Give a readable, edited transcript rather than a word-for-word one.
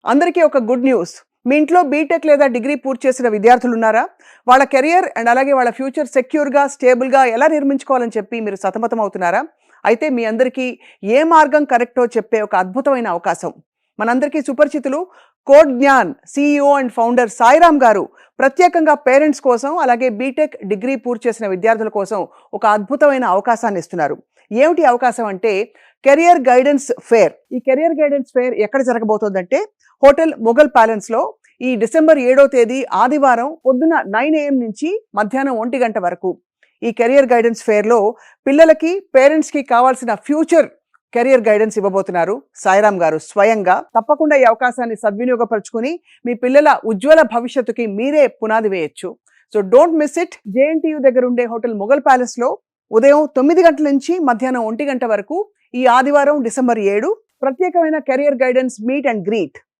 అందరికీ ఒక good news. మీ ఇంట్లో బీటెక్ లేదా డిగ్రీ పూర్తి చేసిన విద్యార్థులు ఉన్నారా? వాళ్ళ కెరియర్ అండ్ అలాగే వాళ్ళ ఫ్యూచర్ సెక్యూర్‌గా, స్టేబుల్‌గా ఎలా నిర్మించుకోవాలని చెప్పి మీరు సతమతం అవుతున్నారా? అయితే మీ అందరికీ ఏ మార్గం కరెక్టో చెప్పే ఒక అద్భుతమైన అవకాశం. మనందరికీ సుపరిచితులు code Gyan CEO and founder Sairam garu ప్రత్యేకంగా పేరెంట్స్ కోసం అలాగే బీటెక్, డిగ్రీ పూర్తి చేసిన విద్యార్థుల కోసం ఒక అద్భుతమైన అవకాశాన్ని ఇస్తున్నారు. ఏమిటి అవకాశం అంటే కెరియర్ గైడెన్స్ ఫేర్. ఈ కెరియర్ గైడెన్స్ ఫేర్ ఎక్కడ జరగబోతోందంటే హోటల్ మొఘల్ ప్యాలెస్‌లో ఈ డిసెంబర్ 7వ తేదీ ఆదివారం పొద్దున 9 AM నుంచి మధ్యాహ్నం 1 గంట వరకు ఈ కెరియర్ గైడెన్స్ ఫేర్‌లో పిల్లలకి, పేరెంట్స్‌కి కావాల్సిన ఫ్యూచర్ కెరియర్ గైడెన్స్ ఇవ్వబోతున్నారు సాయిరామ్ గారు స్వయంగా. తప్పకుండా ఈ అవకాశాన్ని సద్వినియోగపరుచుకొని మీ పిల్లల ఉజ్వల భవిష్యత్తుకి మీరే పునాది వేయొచ్చు. So don't miss it. JNTU దగ్గర ఉండే హోటల్ మొఘల్ ప్యాలెస్‌లో ఉదయం 9 గంటల నుంచి మధ్యాహ్నం 1 గంట వరకు ఈ ఆదివారం డిసెంబర్ 7 ప్రత్యేకమైన career guidance meet and greet.